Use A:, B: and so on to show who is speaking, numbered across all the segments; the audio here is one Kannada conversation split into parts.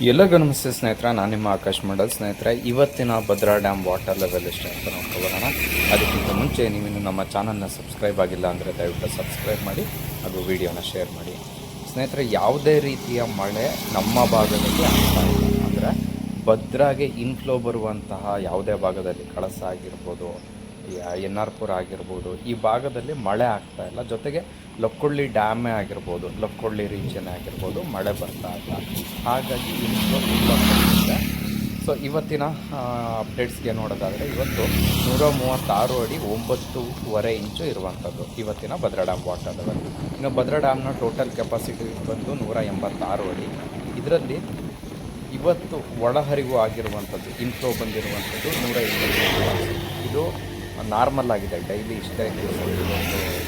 A: ಎಲ್ಲರಿಗೂ ನಮಸ್ತೆ ಸ್ನೇಹಿತರೆ, ನಾನು ನಿಮ್ಮ ಆಕಾಶ್ ಮಂಡಲ್. ಸ್ನೇಹಿತರೆ, ಇವತ್ತಿನ ಭದ್ರಾ ಡ್ಯಾಮ್ ವಾಟರ್ ಲೆವೆಲ್ ಎಷ್ಟು ಅಂತ ನೋಡ್ಕೊಬರೋಣ. ಅದಕ್ಕಿಂತ ಮುಂಚೆ ನೀವಿನ್ನು ನಮ್ಮ ಚಾನಲ್ನ ಸಬ್ಸ್ಕ್ರೈಬ್ ಆಗಿಲ್ಲ ಅಂದರೆ ದಯವಿಟ್ಟು ಸಬ್ಸ್ಕ್ರೈಬ್ ಮಾಡಿ ಹಾಗೂ ವಿಡಿಯೋನ ಶೇರ್ ಮಾಡಿ. ಸ್ನೇಹಿತರೆ, ಯಾವುದೇ ರೀತಿಯ ಮಳೆ ನಮ್ಮ ಭಾಗದಲ್ಲಿ ಆಗ್ತಾ ಇಲ್ಲ. ಅಂದರೆ ಭದ್ರಾಗೆ ಇನ್ಫ್ಲೋ ಬರುವಂತಹ ಯಾವುದೇ ಭಾಗದಲ್ಲಿ ಕಳಸ ಆಗಿರ್ಬೋದು, ಎನ್.ಆರ್. ಪುರ ಆಗಿರ್ಬೋದು, ಈ ಭಾಗದಲ್ಲಿ ಮಳೆ ಆಗ್ತಾ ಇಲ್ಲ. ಜೊತೆಗೆ ಲಕ್ಕೊಳ್ಳಿ ಡ್ಯಾಮೇ ಆಗಿರ್ಬೋದು, ಲಕ್ಕೊಳ್ಳಿ ರೀಜನ್ ಆಗಿರ್ಬೋದು, ಮಳೆ ಬರ್ತಾ ಇಲ್ಲ. ಹಾಗಾಗಿ ಇನ್ಫ್ಲೋ ತುಂಬ ಕಡಿಮೆ. ಸೊ ಇವತ್ತಿನ ಅಪ್ಡೇಟ್ಸ್ಗೆ ನೋಡೋದಾದರೆ, ಇವತ್ತು 136 ಅಡಿ 9.25 ಇಂಚು ಇರುವಂಥದ್ದು ಇವತ್ತಿನ ಭದ್ರಾ ಡ್ಯಾಮ್ ವಾಟರ್ ಲೆವೆಲ್. ಇನ್ನು ಭದ್ರಾ ಡ್ಯಾಮ್ನ ಟೋಟಲ್ ಕೆಪಾಸಿಟಿ ಬಂದು 186 ಅಡಿ. ಇದರಲ್ಲಿ ಇವತ್ತು ಒಳಹರಿವು ಆಗಿರುವಂಥದ್ದು, ಇನ್ಫ್ಲೋ ಬಂದಿರುವಂಥದ್ದು 120. ಇದು ನಾರ್ಮಲ್ ಆಗಿದೆ. ಡೈಲಿ ಇಷ್ಟೇ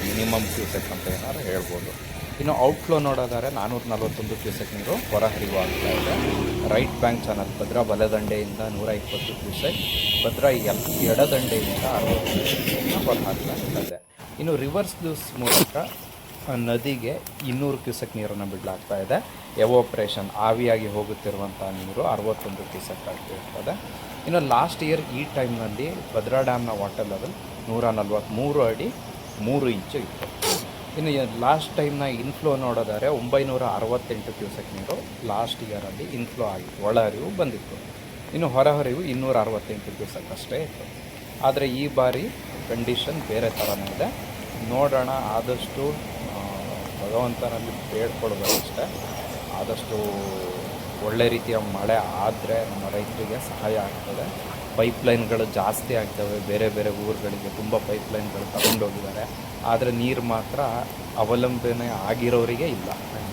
A: ಮಿನಿಮಮ್ ಕ್ಯೂಸೆಕ್ ಅಂತ ಏನಾದ್ರು ಹೇಳ್ಬೋದು. ಇನ್ನು ಔಟ್ಫ್ಲೋ ನೋಡೋದಾದ್ರೆ 441 ಕ್ಯೂಸೆಕ್ ನೀರು ಹೊರಹರಿವು ಆಗ್ತಾ ಇದೆ. ರೈಟ್ ಬ್ಯಾಂಕ್ ಚಾನಲ್ ಭದ್ರಾ ಬಲದಂಡೆಯಿಂದ 120 ಕ್ಯೂಸೆಕ್, ಭದ್ರಾ ಎಡದಂಡೆಯಿಂದ 60 ಕ್ಯೂಸೆಕ್ನ ಹೊರಹಾಕ್ತಾ ಇದೆ. ಇನ್ನು ರಿವರ್ಸ್ ಲೂಸ್ ಮೂಲಕ ನದಿಗೆ 200 ಕ್ಯೂಸೆಕ್ ನೀರನ್ನು ಬಿಡಲಾಗ್ತಾ ಇದೆ. ಎವೋಪ್ರೇಷನ್ ಆವಿಯಾಗಿ ಹೋಗುತ್ತಿರುವಂಥ ನೀರು 61 ಕ್ಯೂಸೆಕ್ ಆಗ್ತಿರ್ತದೆ. ಇನ್ನು ಲಾಸ್ಟ್ ಇಯರ್ ಈ ಟೈಮ್ನಲ್ಲಿ ಭದ್ರಾ ಡ್ಯಾಮ್ನ ವಾಟರ್ ಲೆವೆಲ್ 143 ಅಡಿ 3 ಇಂಚು ಇತ್ತು. ಇನ್ನು ಲಾಸ್ಟ್ ಟೈಮ್ನ ಇನ್ಫ್ಲೋ ನೋಡೋದಾದರೆ 968 ಕ್ಯೂಸೆಕ್ ನೀರು ಲಾಸ್ಟ್ ಇಯರಲ್ಲಿ ಇನ್ಫ್ಲೋ ಆಗಿತ್ತು, ಒಳಹರಿವು ಬಂದಿತ್ತು. ಇನ್ನು ಹೊರಹರಿವು 268 ಕ್ಯೂಸೆಕ್ ಅಷ್ಟೇ ಇತ್ತು. ಆದರೆ ಈ ಬಾರಿ ಕಂಡೀಷನ್ ಬೇರೆ ಥರನೇ ಇದೆ. ನೋಡೋಣ, ಆದಷ್ಟು ಭಗವಂತನಲ್ಲಿ ಬೇಡ್ಕೊಳ್ಬೇಕಷ್ಟೇ. ಆದಷ್ಟು ಒಳ್ಳೆ ರೀತಿಯ ಮಳೆ ಆದರೆ ನಮ್ಮ ರೈತರಿಗೆ ಸಹಾಯ ಆಗ್ತದೆ. ಪೈಪ್ಲೈನ್ಗಳು ಜಾಸ್ತಿ ಆಗ್ತವೆ, ಬೇರೆ ಬೇರೆ ಊರುಗಳಿಗೆ ತುಂಬ ಪೈಪ್ಲೈನ್ಗಳು ತಗೊಂಡೋಗಿದ್ದಾರೆ. ಆದರೆ ನೀರು ಮಾತ್ರ ಅವಲಂಬನೆ ಆಗಿರೋರಿಗೆ ಇಲ್ಲ.